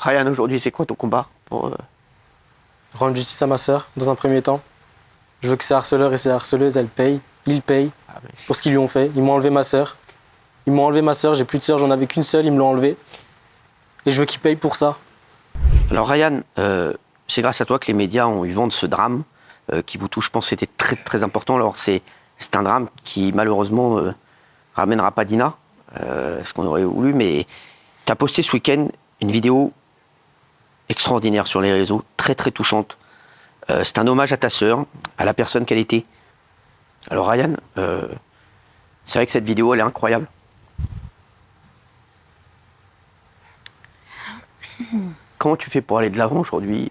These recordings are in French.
Ryan, aujourd'hui, c'est quoi ton combat pour, Rendre justice à ma sœur, dans un premier temps. Je veux que ces harceleurs et ces harceleuses, elles payent. Ils payent pour ce qu'ils lui ont fait. Ils m'ont enlevé ma sœur. Ils m'ont enlevé ma sœur, j'ai plus de sœur, j'en avais qu'une seule, ils me l'ont enlevée. Et je veux qu'ils payent pour ça. Alors Ryan, c'est grâce à toi que les médias ont eu vent de ce drame qui vous touche. Je pense que c'était très très important. Alors c'est un drame qui malheureusement ramènera pas Dina, ce qu'on aurait voulu, mais tu as posté ce week-end une vidéo extraordinaire sur les réseaux, très très touchante. C'est un hommage à ta sœur, à la personne qu'elle était. Alors Ryan, c'est vrai que cette vidéo elle est incroyable. Comment tu fais pour aller de l'avant aujourd'hui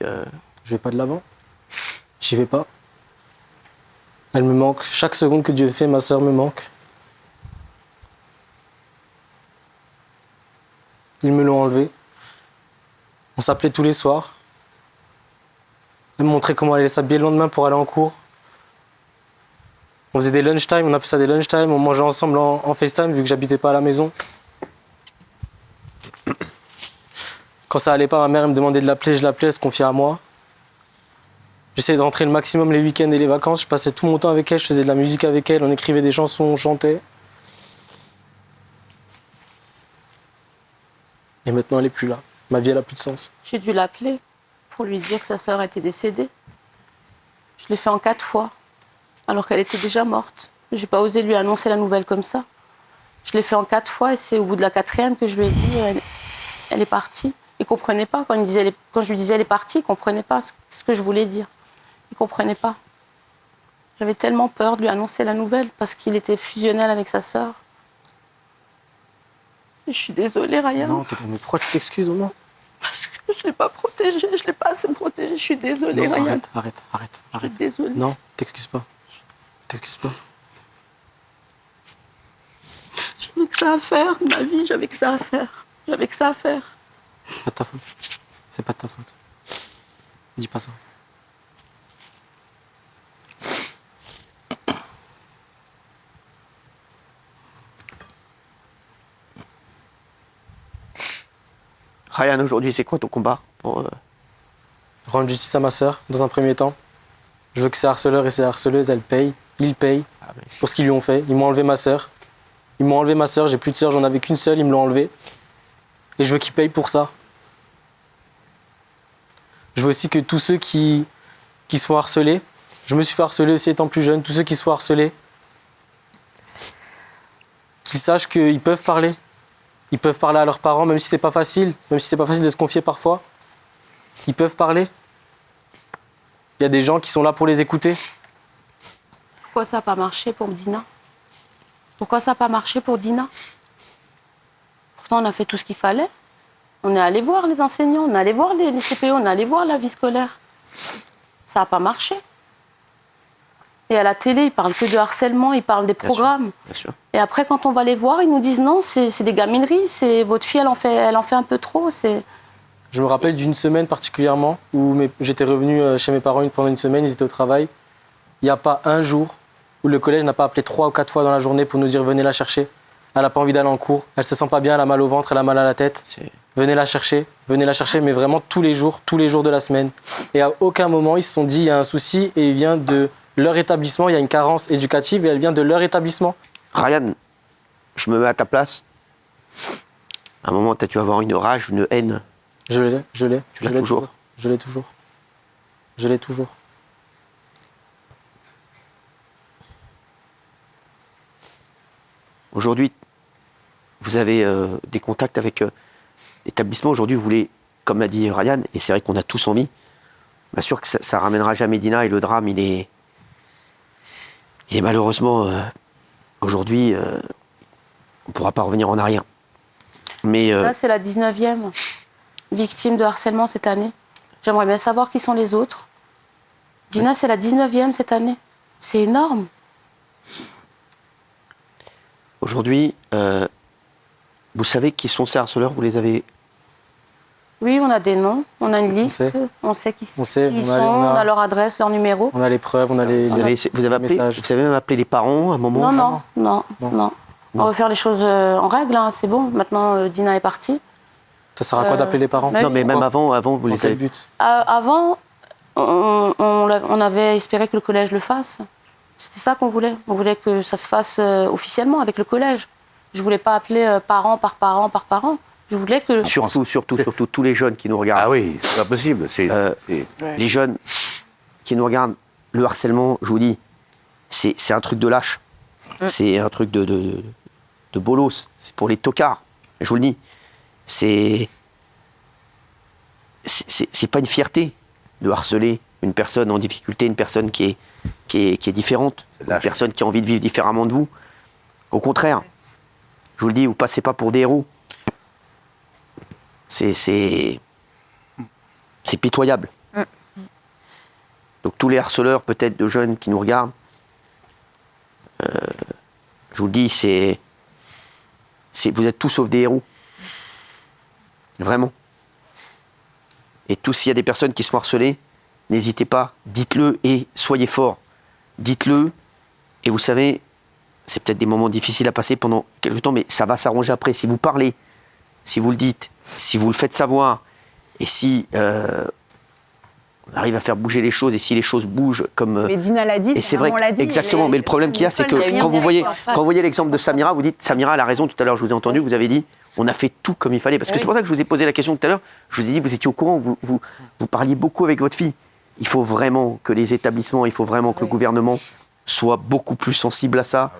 Je vais pas de l'avant. J'y vais pas. Elle me manque. Chaque seconde que Dieu fait, ma sœur me manque. Ils me l'ont enlevée. On s'appelait tous les soirs. Elle me montrait comment elle allait s'habiller le lendemain pour aller en cours. On faisait des lunchtime, on appelait ça des lunchtime, on mangeait ensemble en FaceTime vu que j'habitais pas à la maison. Quand ça allait pas, ma mère elle me demandait de l'appeler, je l'appelais, elle se confiait à moi. J'essayais de rentrer le maximum les week-ends et les vacances, je passais tout mon temps avec elle, je faisais de la musique avec elle, on écrivait des chansons, on chantait. Et maintenant elle est plus là, ma vie elle a plus de sens. J'ai dû l'appeler pour lui dire que sa sœur était décédée. Je l'ai fait en 4 fois, alors qu'elle était déjà morte. J'ai pas osé lui annoncer la nouvelle comme ça. Je l'ai fait en 4 fois et c'est au bout de la 4e que je lui ai dit elle est partie. Il comprenait pas. Quand je lui disais elle est partie, il comprenait pas ce que je voulais dire. Il comprenait pas. J'avais tellement peur de lui annoncer la nouvelle parce qu'il était fusionnel avec sa sœur. Je suis désolée, Ryan. Non, mais pourquoi tu t'excuses au moins? Parce que je l'ai pas protégée, je l'ai pas assez protégée. Je suis désolée, non, Ryan. Arrête. Je suis désolée. Non, t'excuses pas. T'excuses pas. J'avais que ça à faire, ma vie, j'avais que ça à faire. J'avais que ça à faire. C'est pas de ta faute. C'est pas de ta faute. Dis pas ça. Ryan, aujourd'hui, c'est quoi ton combat pour, Rendre justice à ma sœur, dans un premier temps. Je veux que ces harceleurs et ces harceleuses, elles payent. Ils payent pour ce qu'ils lui ont fait. Ils m'ont enlevé ma sœur. Ils m'ont enlevé ma sœur, j'ai plus de sœur, j'en avais qu'une seule, ils me l'ont enlevée. Et je veux qu'ils payent pour ça. Je veux aussi que tous ceux qui se font harceler, je me suis fait harceler aussi étant plus jeune, tous ceux qui se font harceler, qu'ils sachent qu'ils peuvent parler. Ils peuvent parler à leurs parents, même si c'est pas facile, de se confier parfois. Ils peuvent parler. Il y a des gens qui sont là pour les écouter. Pourquoi ça n'a pas marché pour Dina? Pourquoi ça n'a pas marché pour Dina? Pourtant, on a fait tout ce qu'il fallait. On est allé voir les enseignants, on est allé voir les CPE, on est allé voir la vie scolaire. Ça n'a pas marché. Et à la télé, ils parlent que de harcèlement, ils parlent des programmes. Bien sûr. Et après, quand on va les voir, ils nous disent non, c'est des gamineries, votre fille, elle en fait un peu trop. Je me rappelle d'une semaine particulièrement où j'étais revenu chez mes parents pendant une semaine, ils étaient au travail. Il n'y a pas un jour où le collège n'a pas appelé 3 ou 4 fois dans la journée pour nous dire venez la chercher. Elle n'a pas envie d'aller en cours, elle se sent pas bien, elle a mal au ventre, elle a mal à la tête. Venez la chercher, mais vraiment tous les jours de la semaine. Et à aucun moment ils se sont dit il y a un souci et il vient de leur établissement, il y a une carence éducative et elle vient de leur établissement. Ryan, je me mets à ta place. À un moment, tu as dû avoir une rage, une haine. Je l'ai. Tu l'as toujours. Je l'ai toujours. Aujourd'hui, vous avez des contacts avec l'établissement. Aujourd'hui, vous voulez, comme l'a dit Ryan, et c'est vrai qu'on a tous envie, bien sûr que ça ramènera jamais Dina et le drame, il est malheureusement, aujourd'hui, on ne pourra pas revenir en arrière. Mais là, c'est la 19e victime de harcèlement cette année. J'aimerais bien savoir qui sont les autres. Dina, c'est la 19e cette année. C'est énorme. aujourd'hui, vous savez qui sont ces harceleurs, vous les avez... Oui, on a des noms, on a une liste, on sait qui ils sont, on a leur adresse, leur numéro. On a les preuves, on a les Vous avez appelé, messages. vous avez même appelé les parents à un moment? Non. On va faire les choses en règle, hein, c'est bon. Maintenant, Dina est partie. Ça sert à quoi d'appeler les parents? mais Non, mais même Pourquoi? avant, vous Dans les quel avez... but? Avant, on avait espéré que le collège le fasse. C'était ça qu'on voulait. On voulait que ça se fasse officiellement avec le collège. Je voulais pas appeler parent par parent par parent. Je voulais que... Surtout, tous les jeunes qui nous regardent. Ah oui, c'est pas possible. Les jeunes qui nous regardent, le harcèlement, je vous dis, c'est un truc de lâche. C'est un truc de bolos. C'est pour les tocards. Je vous le dis. C'est pas une fierté de harceler une personne en difficulté, une personne qui est différente, une lâche. personne qui a envie de vivre différemment de vous. Au contraire, je vous le dis, vous passez pas pour des héros. C'est pitoyable. Donc tous les harceleurs, peut-être de jeunes qui nous regardent, je vous le dis, vous êtes tous sauf des héros. Vraiment. Et tous, s'il y a des personnes qui sont harcelées, n'hésitez pas, dites-le et soyez forts. Dites-le, et vous savez, c'est peut-être des moments difficiles à passer pendant quelques temps, mais ça va s'arranger après. Si vous parlez, si vous le dites, si vous le faites savoir, et si on arrive à faire bouger les choses, et si les choses bougent comme... Mais Dina l'a dit, et c'est vrai, maman l'a dit. exactement, mais le problème qu'il y a, c'est que quand vous voyez l'exemple de Samira, vous dites, Samira elle a raison, tout à l'heure je vous ai entendu, vous avez dit, on a fait tout comme il fallait. Parce que c'est pour ça que je vous ai posé la question tout à l'heure, je vous ai dit, vous étiez au courant, vous parliez beaucoup avec votre fille. Il faut vraiment que les établissements, il faut vraiment que le gouvernement soit beaucoup plus sensible à ça,